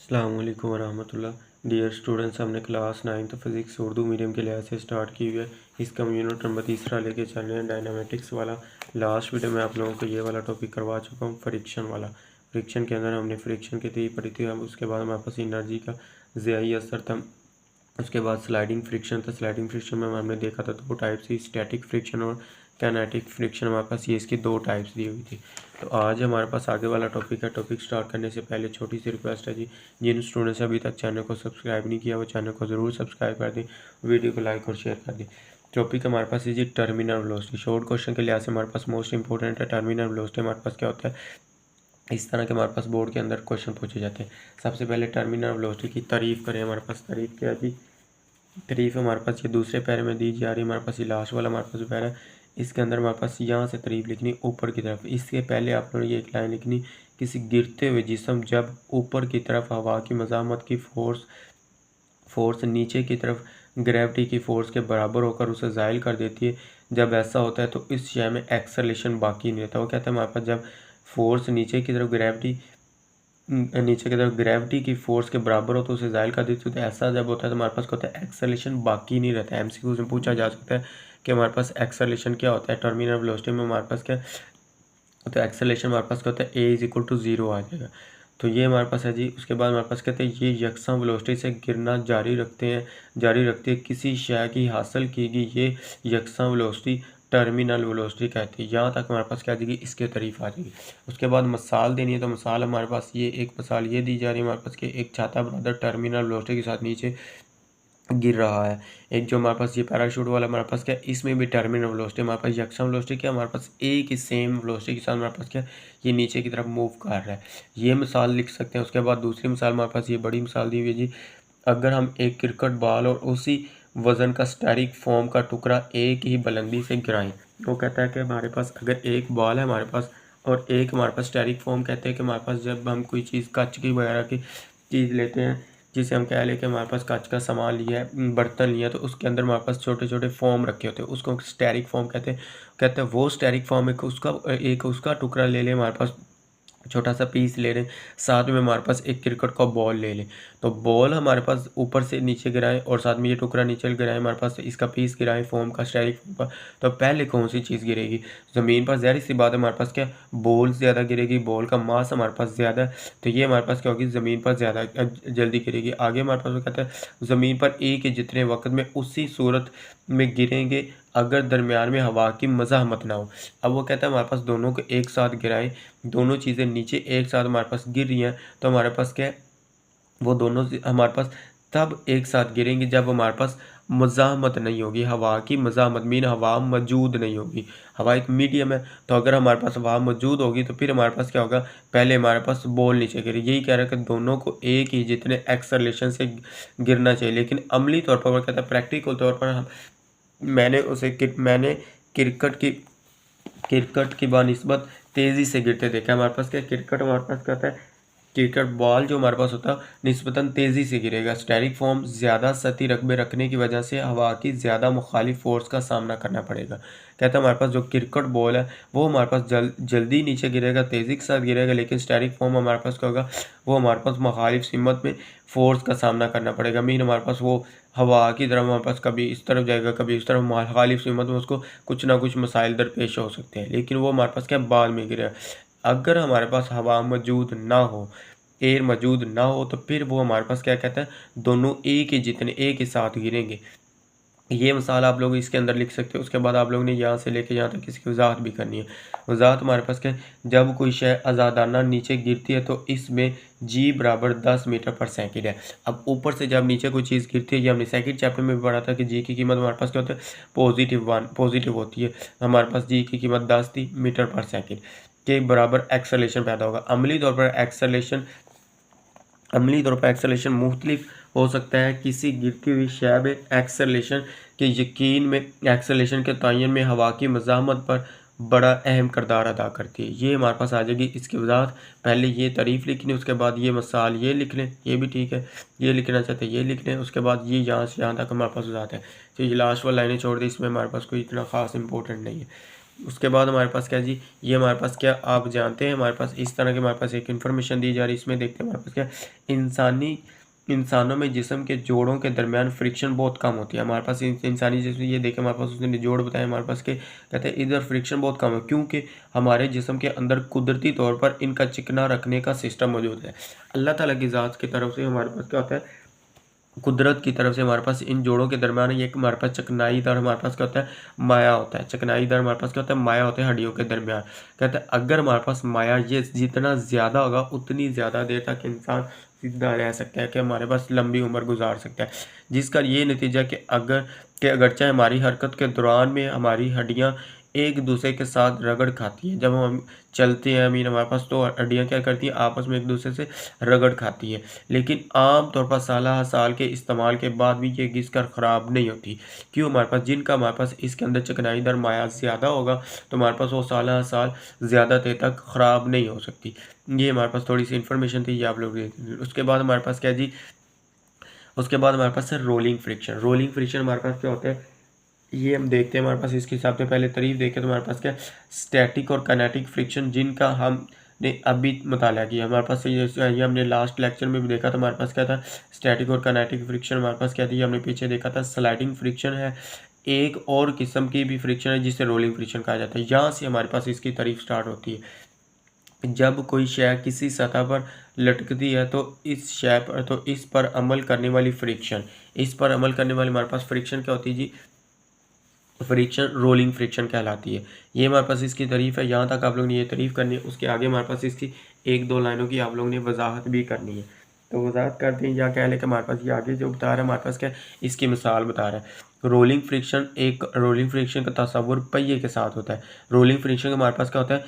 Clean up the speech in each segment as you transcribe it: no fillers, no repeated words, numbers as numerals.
अस्सलाम वालेकुम वरहमतुल्लाह। Dear students, हमने class 9th physics Urdu medium के लिहाज से स्टार्ट की हुई है। इसका हम यूनिट नंबर 3 लेके चल रहे हैं, डायनामेटिक्स वाला। लास्ट वीडियो में आप लोगों को ये वाला टॉपिक करवा चुका हूँ, फ्रिक्शन वाला। फ्रिक्शन के अंदर हमने फ्रिक्शन की थी पढ़ी थी हम। उसके बाद हमारे पास एनर्जी का ज़ियाई असर था। उसके बाद स्लाइडिंग फ्रिक्शन था। स्लाइडिंग फ्रिक्शन में हमने देखा था दो टाइप्स थी, स्टैटिक फ्रिक्शन और काइनेटिक फ्रिक्शन। हमारे पास ये इसकी दो टाइप्स दी हुई थी। तो आज हमारे पास आगे वाला टॉपिक है। टॉपिक स्टार्ट करने से पहले छोटी सी रिक्वेस्ट है जी, जिन स्टूडेंट्स अभी तक चैनल को सब्सक्राइब नहीं किया वो चैनल को ज़रूर सब्सक्राइब कर दें, वीडियो को लाइक और शेयर कर दें। टॉपिक हमारे पास है जी टर्मिनल वेलोसिटी। शॉर्ट क्वेश्चन के लिहाज से हमारे पास मोस्ट इंपॉर्टेंट है टर्मिनल वेलोसिटी। हमारे पास क्या होता है, इस तरह के हमारे पास बोर्ड के अंदर क्वेश्चन पूछे जाते हैं। सबसे पहले टर्मिनल वेलोसिटी की तारीफ़ करें। हमारे पास तारीफ़ क्या है जी, तारीफ़ हमारे पास ये दूसरे पैरे में दी जा रही है। हमारे पास ये लास्ट वाला हमारे पास जो पैरा है, इसके अंदर हमारे पास यहाँ से तारीफ़ लिखनी ऊपर की तरफ। इसके पहले आप लोगों ने ये एक लाइन लिखनी, किसी गिरते हुए जिस्म जब ऊपर की तरफ हवा की मज़ामत की फोर्स नीचे की तरफ ग्रेविटी की फोर्स के बराबर होकर उसे ज़ाइल कर देती है, जब ऐसा होता है तो इस शय में एक्सेलेरेशन बाकी नहीं रहता। वो कहते हैं हमारे पास जब फोर्स नीचे की तरफ ग्रेविटी की फोर्स के बराबर हो तो उसे ज़ाइल कर देती है। तो ऐसा जब होता है तो हमारे पास क्या होता है, एक्सेलेरेशन बाकी नहीं रहता है। एमसीक्यूज में पूछा जा सकता है कि हमारे पास एक्सेलेरेशन क्या होता है टर्मिनल वेलोसिटी में। हमारे पास क्या, तो एक्सेलेरेशन हमारे पास क्या होता है, ए इज इक्वल टू 0 आ जाएगा। तो ये हमारे पास है जी। उसके बाद हमारे पास कहते हैं ये यकसा वेलोसिटी से गिरना जारी रखती है किसी शय की हासिल की गई ये यकसा वेलोसिटी टर्मिनल वेलोसिटी कहती है। यहाँ तक हमारे पास क्या आ जाएगी, इसके तारीफ आ जाएगी। उसके बाद मिसाल देनी है, तो मिसाल हमारे पास ये एक मिसाल ये दी जा रही है हमारे पास कि एक छाता ब्रदर टर्मिनल वेलोसिटी के साथ नीचे गिर रहा है। एक जो हमारे पास ये पैराशूट वाला हमारे पास क्या, इसमें भी टर्मिनल वेलोसिटी हमारे पास यकसा वेलोसिटी क्या, हमारे पास एक ही सेम वेलोसिटी के साथ हमारे पास क्या, ये नीचे की तरफ मूव कर रहा है। ये मिसाल लिख सकते हैं। उसके बाद दूसरी मिसाल हमारे पास ये बड़ी मिसाल दी हुई है जी, अगर हम एक क्रिकेट बॉल और उसी वज़न का स्टेरिक फोम का टुकड़ा एक ही बुलंदी से गिराएं। वो कहता है कि हमारे पास अगर एक बॉल है हमारे पास और एक हमारे पास स्टेरिक फोम, कहते हैं कि हमारे पास जब हम कोई चीज़ कच की वगैरह की चीज़ लेते हैं, जिसे हम कह लें कि हमारे पास कांच का सामान लिया है, बर्तन लिया, तो उसके अंदर हमारे पास छोटे छोटे फॉर्म रखे होते हैं, उसको स्टेरिक फॉर्म कहते हैं वो स्टेरिक फॉर्म एक उसका टुकड़ा ले लें, हमारे पास छोटा सा पीस ले लें, साथ में हमारे पास एक क्रिकेट का बॉल ले लें। तो बॉल हमारे पास ऊपर से नीचे गिराएं और साथ में ये टुकड़ा नीचे गिराएं, हमारे पास इसका पीस गिराएं फोम का, स्टेरिक फोम का। तो पहले कौन सी चीज़ गिरेगी, ज़मीन पर ज़ाहिर सी बात है हमारे पास क्या, बॉल ज़्यादा गिरेगी, बॉल का मास हमारे पास ज़्यादा है, तो ये हमारे पास क्या होगी, ज़मीन पर ज़्यादा जल्दी गिरेगी। आगे हमारे पास वो कहता है ज़मीन पर एक ही जितने वक्त में उसी सूरत में गिरेंगे अगर दरमियान में हवा की मज़ाहमत ना हो। अब वो कहता है हमारे पास दोनों को एक साथ गिराएं, दोनों चीज़ें नीचे एक साथ हमारे पास गिर रही हैं, तो हमारे पास क्या है, वो दोनों हमारे पास तब एक साथ गिरेंगे जब हमारे पास मज़ाहमत नहीं होगी, हवा की मज़ाहमत मीन हवा मौजूद नहीं होगी। हवा एक मीडियम है, तो अगर हमारे पास हवा मौजूद होगी तो फिर हमारे पास क्या होगा, पहले हमारे पास बॉल नीचे गिरे। यही कह रहा है कि दोनों को एक ही जितने एक्सेलरेशन से गिरना चाहिए। लेकिन अमली तौर पर वो कहता है, प्रैक्टिकल तौर पर मैंने क्रिकेट की बानिस्बत तेज़ी से गिरते देखा। हमारे पास क्या, क्रिकेट हमारे पास क्या होता है, क्रिकेट बॉल जो हमारे पास होता है निस्बतन तेज़ी से गिरेगा। स्टेरिक फॉर्म ज़्यादा सतही रकबे रखने की वजह से हवा की ज़्यादा मुखालिफ फोर्स का सामना करना पड़ेगा। कहता है हमारे पास जो क्रिकेट बॉल है वो हमारे पास जल्दी नीचे गिरेगा, तेज़ी के साथ गिरेगा, लेकिन स्टेरिक फॉर्म हमारे पास क्या होगा, वो हमारे पास मुखालिफ सिमत में फोर्स का सामना करना पड़ेगा। मीन हमारे पास वो हवा की तरफ हमारे पास कभी इस तरफ जाएगा, कभी इस तरफ, मुखालिफ सिमत में उसको कुछ ना कुछ मसाइल दरपेश हो सकते हैं, लेकिन वो हमारे पास क्या, बाद में गिरेगा। अगर हमारे पास हवा मौजूद ना हो, एयर मौजूद ना हो, तो फिर वो हमारे पास क्या कहता है, दोनों एक ही साथ गिरेंगे। ये मिसाल आप लोग इसके अंदर लिख सकते हो। उसके बाद आप लोग ने यहाँ से लेके यहाँ तक इसकी वजाहत भी करनी है। वजाहत हमारे पास क्या है, जब कोई शय आज़ादाना नीचे गिरती है तो इसमें जी बराबर 10 मीटर पर सेकंड है। अब ऊपर से जब नीचे कोई चीज़ गिरती है, ये हमने सेकंड चैप्टर में भी पढ़ा था कि जी की कीमत हमारे पास क्या होती है, पॉजिटिव होती है। हमारे पास जी की कीमत 10 थी मीटर पर सेकेंड के बराबर एक्सेलेरेशन पैदा होगा। अमली तौर पर एक्सेलेरेशन मुख्तलिफ हो सकता है। किसी गिरती हुई शय में एक्सेलेरेशन के तयन में हवा की मज़ाहमत पर बड़ा अहम किरदार अदा करती है। ये हमारे पास आ जाएगी इसकी वजाहत। पहले ये तारीफ़ लिखनी, उसके बाद ये मिसाल ये लिख लें, ये भी ठीक है, ये लिखना चाहते हैं ये लिख लें। उसके बाद ये यहाँ से यहाँ तक हमारे पास वजाहत है। तो ये लास्ट वाली लाइनें छोड़ दी, इसमें हमारे पास कोई इतना ख़ास इंपॉर्टेंट नहीं है। उसके बाद हमारे पास क्या जी, ये हमारे पास क्या आप जानते हैं हमारे पास इस तरह के हमारे पास एक इन्फॉर्मेशन दी जा रही है। इसमें देखते हैं हमारे पास क्या इंसानों में जिस्म के जोड़ों के दरमियान फ्रिक्शन बहुत कम होती है। हमारे पास इंसानी जिस्म ये देखें हमारे पास उसने जोड़ बताया हमारे पास के कहते हैं इधर फ्रिक्शन बहुत कम है, क्योंकि हमारे जिस्म के अंदर कुदरती तौर पर इनका चिकना रखने का सिस्टम मौजूद है। अल्लाह ताला की ज़ात की तरफ से हमारे पास क्या होता है, कुदरत की तरफ से हमारे पास इन जोड़ों के दरमियान एक हमारे पास चिकनाईदार हमारे पास क्या होता है, माया होता है। चिकनाईदार हमारे पास क्या होता है, माया होता है हड्डियों के दरमियान। कहते हैं अगर हमारे पास माया ये जितना ज़्यादा होगा उतनी ज़्यादा देर तक इंसान जिंदा रह सकता है, कि हमारे पास लंबी उम्र गुजार सकता है। जिसका ये नतीजा कि अगरचे हमारी हरकत के दौरान में हमारी हड्डियाँ एक दूसरे के साथ रगड़ खाती है। जब हम चलते हैं हमारे पास तो हड्डियाँ क्या करती हैं, आपस में एक दूसरे से रगड़ खाती है। लेकिन आम तौर पर साल साल के इस्तेमाल के बाद भी ये घिस कर ख़राब नहीं होती। क्यों, हमारे पास जिनका हमारे पास इसके अंदर चिकनाईदार माया ज़्यादा होगा तो हमारे पास वो साल साल ज़्यादा देर तक ख़राब नहीं हो सकती। ये हमारे पास थोड़ी सी इन्फॉर्मेशन थी, ये आप लोग देख लीजिए। उसके बाद हमारे पास क्या जी, उसके बाद हमारे पास है रोलिंग फ्रिक्शन। रोलिंग फ्रिक्शन हमारे पास क्या होता है, ये हम देखते हैं हमारे पास इसके हिसाब से पहले तारीफ देखें तो हमारे पास क्या स्टैटिक और काइनेटिक फ्रिक्शन जिनका हमने अभी मुताला किया। हमारे पास ये हमने लास्ट लेक्चर में भी देखा था हमारे पास क्या था, स्टैटिक और काइनेटिक फ्रिक्शन हमारे पास क्या थी, हमने पीछे देखा था स्लाइडिंग फ्रिक्शन है। एक और किस्म की भी फ्रिक्शन है जिसे रोलिंग फ्रिक्शन कहा जाता है। यहाँ से हमारे पास इसकी तारीफ स्टार्ट होती है। जब कोई शय किसी सतह पर लटकती है तो इस पर अमल करने वाली फ्रिक्शन, इस पर अमल करने वाली हमारे पास फ्रिक्शन क्या होती है जी, फ्रिक्शन रोलिंग फ्रिक्शन कहलाती है। ये हमारे पास इसकी तारीफ़ है। यहाँ तक आप लोग ने ये तारीफ़ करनी है। उसके आगे हमारे पास इसकी एक दो लाइनों की आप लोग ने वजाहत भी करनी है। तो वजाहत करते हैं या कह लें कि हमारे पास ये आगे जो बता रहा है हमारे पास क्या इसकी मिसाल बता रहा है। रोलिंग फ्रिक्शन का तस्वुर पहिए के साथ होता है। रोलिंग फ्रिक्शन का हमारे पास क्या होता है,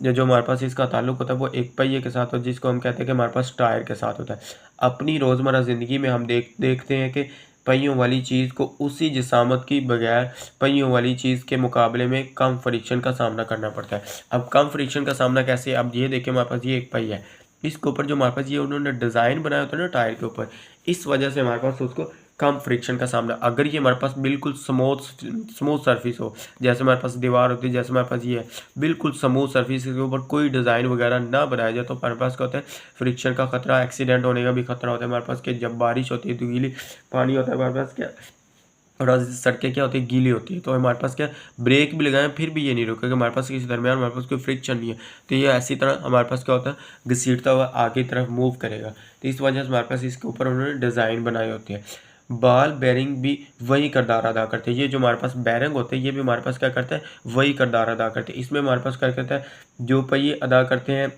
जो हमारे पास इसका ताल्लुक होता है वो एक पहिए के साथ होता है, जिसको हम कहते हैं कि हमारे पास टायर के साथ होता है। अपनी रोज़मर्रा ज़िंदगी में हम देखते हैं कि पहियों वाली चीज़ को उसी जिसामत की बगैर पहियों वाली चीज़ के मुकाबले में कम फ्रिक्शन का सामना करना पड़ता है। अब कम फ्रिक्शन का सामना कैसे, अब ये देखिए हमारे पास ये एक पहिया है, इसके ऊपर जो हमारे पास ये उन्होंने डिज़ाइन बनाया होता है ना टायर के ऊपर, इस वजह से हमारे पास उसको कम फ्रिक्शन का सामना। अगर ये हमारे पास बिल्कुल स्मूथ सरफेस हो, जैसे हमारे पास दीवार होती है, जैसे हमारे पास ये है बिल्कुल स्मूथ सरफेस के ऊपर कोई डिज़ाइन वगैरह ना बनाया जाए, तो हमारे पास क्या होता है फ्रिक्शन का खतरा, एक्सीडेंट होने का भी खतरा होता है हमारे पास। कि जब बारिश होती है तो गीली पानी होता है हमारे पास क्या, और सड़कें क्या होती है गीली होती है, तो हमारे पास क्या ब्रेक भी लगाएं फिर भी ये नहीं रुकेगा, हमारे पास किसी दरमियान हमारे पास कोई फ्रिक्शन नहीं है। तो ये ऐसी तरह हमारे पास क्या होता है घसीटता हुआ आगे की तरफ मूव करेगा। तो इस वजह से हमारे पास इसके ऊपर उन्होंने डिज़ाइन बनाए होते हैं। बाल बेरिंग भी वही किरदार अदा करते हैं। ये जो हमारे पास बेरिंग होते हैं ये भी हमारे पास क्या करते हैं वही किरदार अदा करते हैं। इसमें हमारे पास क्या करता है जो पहिए अदा करते हैं,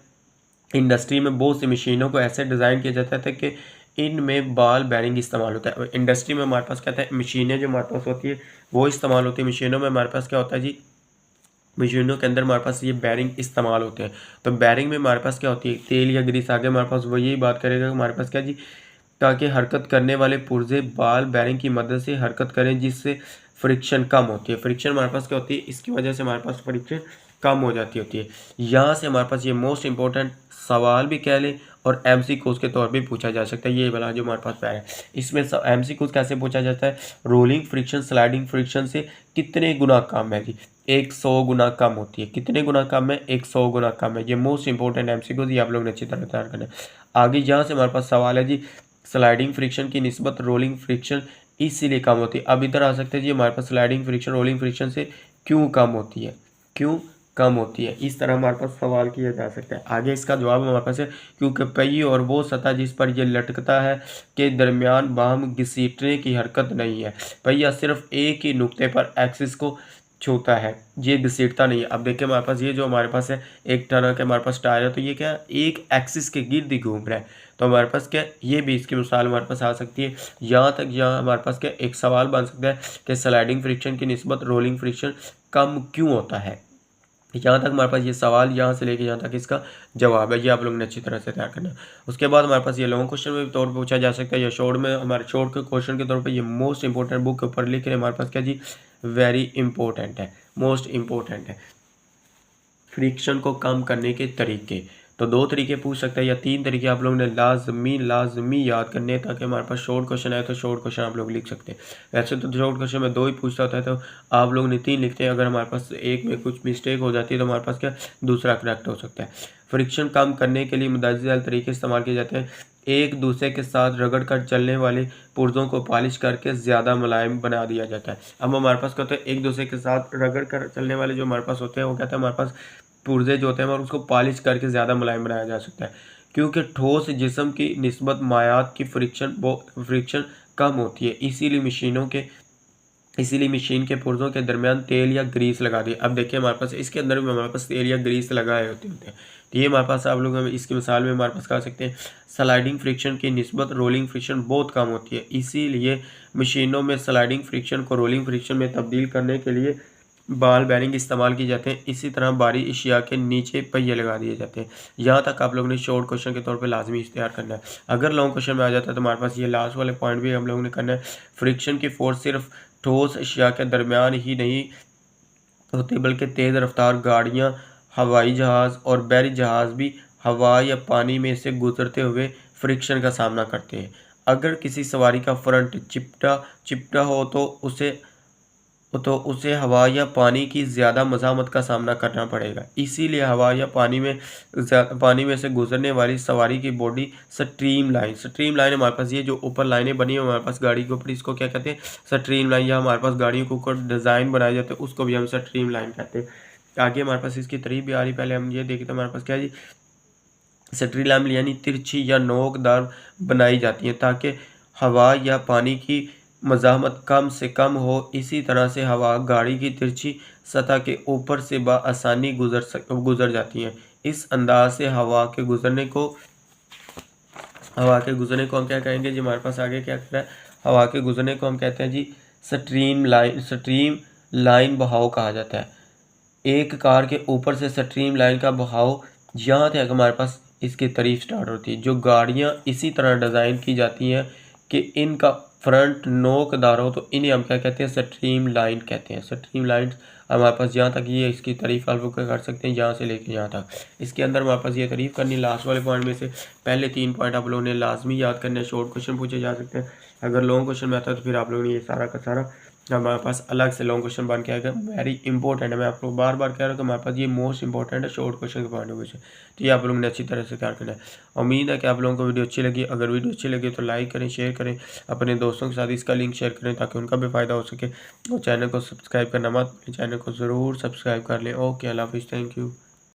इंडस्ट्री में बहुत सी मशीनों को ऐसे डिज़ाइन किया जाता है कि इनमें बाल बेरिंग इस्तेमाल होता है। इंडस्ट्री में हमारे पास क्या होता है मशीनें जो हमारे पास होती है वो इस्तेमाल होती है। मशीनों में हमारे पास क्या होता है जी, मशीनों के अंदर हमारे पास ये बेरिंग इस्तेमाल होते हैं। तो बेरिंग में हमारे पास क्या होती है तेल या ग्रीस, आगे हमारे पास वो यही बात करेगा कि हमारे पास क्या जी, ताकि हरकत करने वाले पुर्जे बाल बेरिंग की मदद से हरकत करें जिससे फ्रिक्शन कम होती है। फ्रिक्शन हमारे पास क्या होती है, इसकी वजह से हमारे पास फ्रिक्शन कम हो जाती होती है। यहाँ से हमारे पास ये मोस्ट इंपॉर्टेंट सवाल भी कह लें और MCQs के तौर पे पूछा जा सकता है। ये वाला जो हमारे पास पैर है इसमें MCQs कैसे पूछा जाता है, रोलिंग फ्रिक्शन स्लाइडिंग फ्रिक्शन से कितने गुना कम है जी, 100 गुना कम होती है। कितने गुना कम है, 100 गुना कम है। ये मोस्ट इंपॉर्टेंट MCQs, ये आप लोग ने अच्छी तरह तैयार करना है। आगे यहाँ से हमारे पास सवाल है जी, स्लाइडिंग फ्रिक्शन की निस्बत रोलिंग फ्रिक्शन इसीलिए कम होती है। अब इधर आ सकते हैं जी, हमारे पास स्लाइडिंग फ्रिक्शन रोलिंग फ्रिक्शन से क्यों कम होती है, क्यों कम होती है, इस तरह हमारे पास सवाल किया जा सकता है। आगे इसका जवाब हमारे पास है क्योंकि पहिए और वो सतह जिस पर यह लटकता है के दरमियान बाहम घसीटने की हरकत नहीं है। पहिया सिर्फ एक ही नुक्ते पर एक्सिस को छूता है, ये घसीटता नहीं है। अब देखिए हमारे पास ये जो हमारे पास है एक तरह के हमारे पास टायर है, तो ये क्या एक एक्सिस के गिर्द ही घूम रहा है। तो हमारे पास क्या ये भी इसकी मिसाल हमारे पास आ सकती है। यहाँ तक यहाँ हमारे पास क्या एक सवाल बन सकता है कि स्लाइडिंग फ्रिक्शन की निस्बत रोलिंग फ्रिक्शन कम क्यों होता है। यहाँ तक हमारे पास ये सवाल, यहाँ से लेके यहाँ तक इसका जवाब है, ये आप लोगों ने अच्छी तरह से तैयार करना है। उसके बाद हमारे पास ये लॉन्ग क्वेश्चन में तौर पर पूछा जा सकता है या शॉर्ट में, हमारे शॉर्ट के क्वेश्चन के तौर पे ये मोस्ट इंपॉर्टेंट बुक के ऊपर लिख रहे हैं हमारे पास क्या जी, वेरी इंपॉर्टेंट है, मोस्ट इंपॉर्टेंट है। फ्रिक्शन को कम करने के तरीके, तो 2 तरीके पूछ सकते हैं या 3 तरीके आप लोगों ने लाजमी याद करने हैं, ताकि हमारे पास शॉर्ट क्वेश्चन आए तो शॉर्ट क्वेश्चन आप लोग लिख सकते हैं। वैसे तो शॉर्ट क्वेश्चन में 2 ही पूछता होता है, तो आप लोग ने 3 लिखते हैं। अगर हमारे पास एक में कुछ मिस्टेक हो जाती है तो हमारे पास क्या दूसरा करेक्ट हो सकता है। फ्रिक्शन कम करने के लिए मुतअद्दिद तरीके इस्तेमाल किए जाते हैं। एक दूसरे के साथ रगड़ कर चलने वाले पुर्जों को पॉलिश करके ज़्यादा मुलायम बना दिया जाता है। अब हमारे पास क्या होता है, एक दूसरे के साथ रगड़ कर चलने वाले जो हमारे पास होते हैं, वो कहते हैं हमारे पास पुर्जे जो होते हैं और उसको पॉलिश करके ज़्यादा मुलायम बनाया जा सकता है, क्योंकि ठोस जिस्म की निस्बत मायात की फ्रिक्शन कम होती है। इसीलिए मशीन के पुर्जों के दरमियान तेल या ग्रीस लगा दिए। अब देखिए हमारे पास इसके अंदर भी हमारे पास तेल या ग्रीस लगाए होते हैं। तो ये हमारे पास आप लोग इसकी मिसाल में हमारे पास कह सकते हैं स्लाइडिंग फ्रिक्शन की निस्बत रोलिंग फ्रिक्शन बहुत कम होती है। इसीलिए मशीनों में स्लाइडिंग फ्रिक्शन को रोलिंग फ्रिक्शन में तब्दील करने के लिए बाल बेरिंग इस्तेमाल की जाते हैं। इसी तरह भारी अशिया के नीचे पहिए लगा दिए जाते हैं। यहाँ तक आप लोगों ने शॉर्ट क्वेश्चन के तौर पे लाजमी इख्तियार करना है। अगर लॉन्ग क्वेश्चन में आ जाता है तो हमारे पास ये लास्ट वाले पॉइंट भी हम लोगों ने करना है। फ्रिक्शन की फोर्स सिर्फ ठोस अशिया के दरमियान ही नहीं होती, बल्कि तेज़ रफ्तार गाड़ियाँ, हवाई जहाज़ और बहरी जहाज़ भी हवा या पानी में से गुजरते हुए फ्रिक्शन का सामना करते हैं। अगर किसी सवारी का फ्रंट चिपटा हो तो उसे हवा या पानी की ज़्यादा मज़ामत का सामना करना पड़ेगा। इसीलिए हवा या पानी में से गुजरने वाली सवारी की बॉडी स्ट्रीम लाइन हमारे पास ये जो ऊपर लाइनें बनी है हमारे पास गाड़ी के ऊपर, इसको क्या कहते हैं स्ट्रीम लाइन, या हमारे पास गाड़ियों के ऊपर डिज़ाइन बनाए जाते हैं उसको भी हम स्ट्रीम लाइन कहते हैं। आगे हमारे पास इसकी तारीफ भी आ रही, पहले हम ये देखते हैं हमारे पास क्या जी स्ट्रीम लाइन यानी तिरछी या नोकदार बनाई जाती है ताकि हवा या पानी की मज़ाहमत कम से कम हो। इसी तरह से हवा गाड़ी की तिरछी सतह के ऊपर से बआसानी गुजर जाती है। इस अंदाज से हवा के गुजरने को हम क्या कहेंगे जी, हमारे पास आगे क्या कह रहा है, हवा के गुजरने को हम कहते हैं जी स्ट्रीम लाइन बहाव कहा जाता है। एक कार के ऊपर से स्ट्रीम लाइन का बहाव यहाँ तक हमारे पास इसकी तारीफ स्टार्ट होती है। जो गाड़ियाँ इसी तरह डिज़ाइन की जाती हैं कि इनका फ्रंट नोकदार हो, तो इन्हें हम क्या कहते हैं स्ट्रीम लाइन कहते हैं। स्ट्रीम लाइन हमारे पास यहाँ तक ये इसकी तारीफ आप लोग कर सकते हैं, यहाँ से लेके यहाँ तक। इसके अंदर हमारे पास ये तारीफ करनी लास्ट वाले पॉइंट में से पहले 3 पॉइंट आप लोगों ने लाजमी याद करने। शॉर्ट क्वेश्चन पूछे जा सकते हैं। अगर लॉन्ग क्वेश्चन में आता है तो फिर आप लोगों ने ये सारा का सारा हमारे पास अलग से लॉन्ग क्वेश्चन बन के आएगा। वेरी इंपॉर्टेंट है, मैं आपको बार बार कह रहा हूँ कि हमारे पास ये मोस्ट इंपॉर्टेंट है शॉर्ट क्वेश्चन के पॉइंट ऑफ व्यू से। तो ये आप लोगों ने अच्छी तरह से तैयार करना है। उम्मीद है कि आप लोगों को वीडियो अच्छी लगी। अगर वीडियो अच्छी लगी तो लाइक करें, शेयर करें, अपने दोस्तों के साथ इसका लिंक शेयर करें ताकि उनका भी फ़ायदा हो सके। और चैनल को सब्सक्राइब करना मत, चैनल को ज़रूर सब्सक्राइब कर लें। ओके, अल्लाह हाफिज़, थैंक यू।